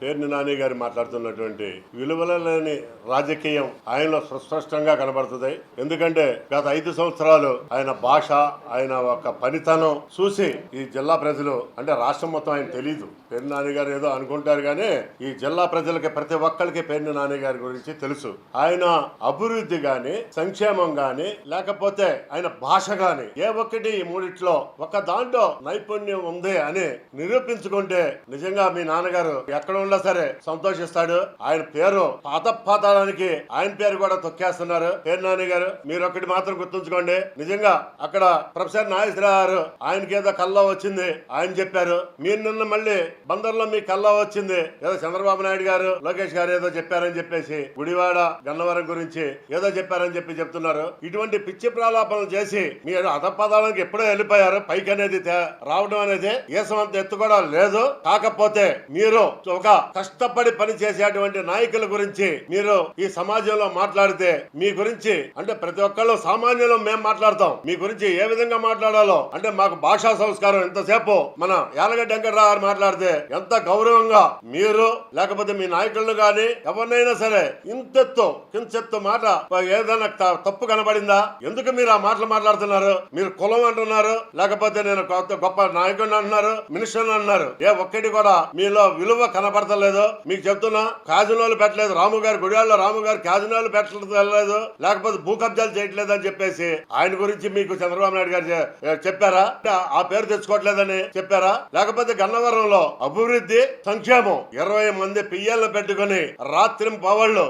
పేర్ని నాని గారు మాట్లాడుతున్నటువంటి విలువల లేని రాజకీయం ఆయనలో సుస్పష్టంగా కనబడుతుంది. ఎందుకంటే గత 5 సంవత్సరాలు ఆయన భాష, ఆయన ఒక పనితనం చూసి ఈ జిల్లా ప్రజలు, అంటే రాష్ట్రం మొత్తం ఆయన తెలీదు, పేర్ని నాని గారు ఏదో అనుకుంటారు కానీ ఈ జిల్లా ప్రజలకి ప్రతి ఒక్కరికి పేర్ని నాని గారి గురించి తెలుసు. ఆయన అభివృద్ధి గాని, సంక్షేమం గాని, లేకపోతే ఆయన భాష గాని, ఏ ఒక్కటి ఈ మూడిట్లో ఒక దాంట్లో నైపుణ్యం ఉంది అని నిరూపించుకుంటే నిజంగా మీ నాన్నగారు ఎక్కడ ఉన్నా సరే సంతోషిస్తాడు. ఆయన పేరు పాతాళానికి ఆయన పేరు కూడా తొక్కేస్తున్నారు పేర్ని నాని గారు. మీరు ఒకటి మాత్రం గుర్తుంచుకోండి, నిజంగా అక్కడ ప్రొఫెసర్ నాగేశ్వరరావు గారు ఆయనకి ఏదో కల్లా వచ్చింది ఆయన చెప్పారు. మీరు నిన్న మళ్ళీ బందర్లో మీ కల్లా వచ్చింది ఏదో చంద్రబాబు నాయుడు గారు, లోకేష్ గారు ఏదో చెప్పారని చెప్పేసి గుడివాడ గన్నవరం గురించి ఏదో చెప్పారని చెప్పి చెప్తున్నారు. ఇటువంటి పిచ్చి ప్రలాపనలు చేసి మీరు అధపదాలకు ఎప్పుడో వెళ్ళిపోయారు. పైకి అనేది రావడం అనేది ఏసమంత ఎత్తు కూడా లేదు. కాకపోతే మీరు ఒక కష్టపడి పని చేసేటువంటి నాయకుల గురించి మీరు ఈ సమాజంలో మాట్లాడితే మీ గురించి, అంటే ప్రతి ఒక్కళ్ళు సామాన్యులు మేము మాట్లాడతాం, మీ గురించి ఏ విధంగా మాట్లాడాలో, అంటే మాకు భాషా సంస్కారం ఎంతసేపు మన యాలగడ్డ వెంకటరావు గారు మాట్లాడితే ఎంత గౌరవంగా మీరు, లేకపోతే మీ నాయకులను గాని ఎవరినైనా సరే ఇంతెత్తు కించెత్తు మాట ఏదైనా తప్పు కనబడిందా? ఎందుకు మీరు ఆ మాటలు మాట్లాడుతున్నారు? మీరు కులం అంటున్నారు, లేకపోతే నేను గొప్ప నాయకుడిని అంటున్నారు, మినిస్టర్ అన్నారు. ఏ ఒక్కటి కూడా మీలో విలువ కనబడతలేదు. మీకు చెప్తున్నా, కాజినోలు పెట్టలేదు రాము గారు, గుడివాడలో రాము గారు కాజినోలు పెట్టలేదు, లేకపోతే భూ కబ్జాలు చేయట్లేదు అని చెప్పేసి ఆయన గురించి మీకు చంద్రబాబు నాయుడు గారు చెప్పారా? ఆ పేరు తెచ్చుకోవట్లేదని చెప్పారా? లేకపోతే గన్నవరంలో అభివృద్ధి, సంక్షేమం 20 మంది పియ్యలను పెట్టుకుని రాత్రి పవళ్ళు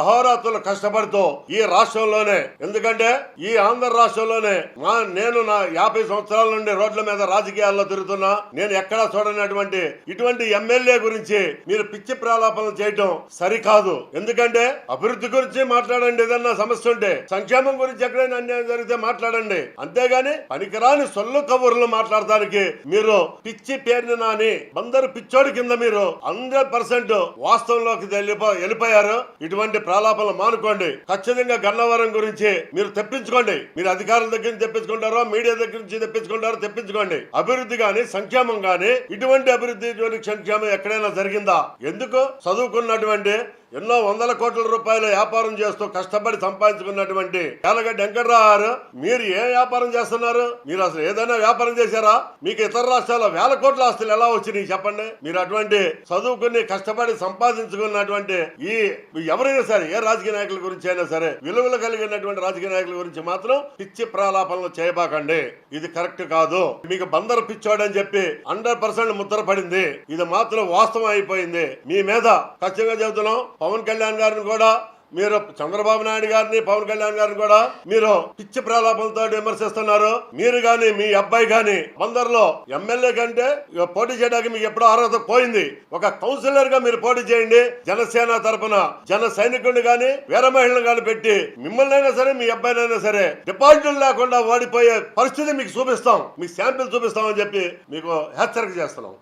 అహోరాత్రులు కష్టపడుతూ ఈ రాష్ట్రంలోనే, ఎందుకంటే ఈ ఆంధ్ర రాష్ట్రంలోనే నేను నా 50 సంవత్సరాల నుండి రోడ్ల మీద రాజకీయాల్లో తిరుగుతున్నా, నేను ఎక్కడా చూడనటువంటి ఇటువంటి ఎమ్మెల్యే గురించి మీరు పిచ్చి ప్రలాపనలు చేయటం సరికాదు. ఎందుకంటే అభివృద్ధి గురించి మాట్లాడండి, ఏదన్నా సమస్య ఉంటే, సంక్షేమం గురించి ఎక్కడైనా అన్యాయం జరిగితే మాట్లాడండి. అంతేగాని పనికిరాని సొల్లు కబుర్లు మాట్లాడటానికి మీరు పిచ్చి పేర్ని నాని బందరు పిచ్చోడి కింద మీరు 100% వాస్తవంలోకి వెళ్ళిపోయారు. ఇటువంటి ప్రలాపనలు మానుకోండి. ఖచ్చితంగా గన్నవరం గురించి మీరు తెప్పించుకోండి. మీరు అధికారుల దగ్గర నుంచి తెప్పించుకుంటారో, మీడియా దగ్గర నుంచి తెప్పించుకుంటారో తెప్పించుకోండి. అభివృద్ధి గాని, సంక్షేమం గాని, ఇటువంటి అభివృద్ధి, సంక్షేమం ఎక్కడైనా జరిగిందా? ఎందుకు చదువుకున్నటువంటి ఎన్నో వందల కోట్ల రూపాయలు వ్యాపారం చేస్తూ కష్టపడి సంపాదించుకున్నటువంటి యాలగడ్డ వెంకటరావు గారు మీరు ఏ వ్యాపారం చేస్తున్నారు? మీరు అసలు ఏదైనా వ్యాపారం చేశారా? మీకు ఇతర రాష్ట్రాల్లో వేల కోట్ల ఆస్తులు ఎలా వచ్చినాయి చెప్పండి. మీరు అటువంటి చదువుకుని కష్టపడి సంపాదించుకున్నటువంటి ఈ ఎవరైనా సరే, ఏ రాజకీయ నాయకుల గురించి అయినా సరే, విలువలు కలిగినటువంటి రాజకీయ నాయకుల గురించి మాత్రం పిచ్చి ప్రలాపనలు చేయబాకండి. ఇది కరెక్ట్ కాదు. మీకు బందరు పిచ్చోడని చెప్పి 100% ముద్ర పడింది. ఇది మాత్రం వాస్తవం అయిపోయింది. మీ మీద ఖచ్చితంగా చెబుతున్నాం. పవన్ కళ్యాణ్ గారిని కూడా మీరు, చంద్రబాబు నాయుడు గారిని, పవన్ కళ్యాణ్ గారిని కూడా మీరు పిచ్చి ప్రలాపంతో విమర్శిస్తున్నారు. మీరు గాని మీ అబ్బాయి గాని బందర్లో ఎమ్మెల్యే కంటే పోటీ చేయడానికి మీకు ఎప్పుడో అర్హత పోయింది. ఒక కౌన్సిలర్ గా మీరు పోటీ చేయండి. జనసేన తరఫున జన సైనికుడిని గాని, వీర మహిళను గాని పెట్టి మిమ్మల్ని అయినా సరే, మీ అబ్బాయినైనా సరే డిపాజిట్లు లేకుండా ఓడిపోయే పరిస్థితి మీకు చూపిస్తాం, మీకు శాంపిల్ చూపిస్తామని చెప్పి మీకు హెచ్చరిక చేస్తున్నాం.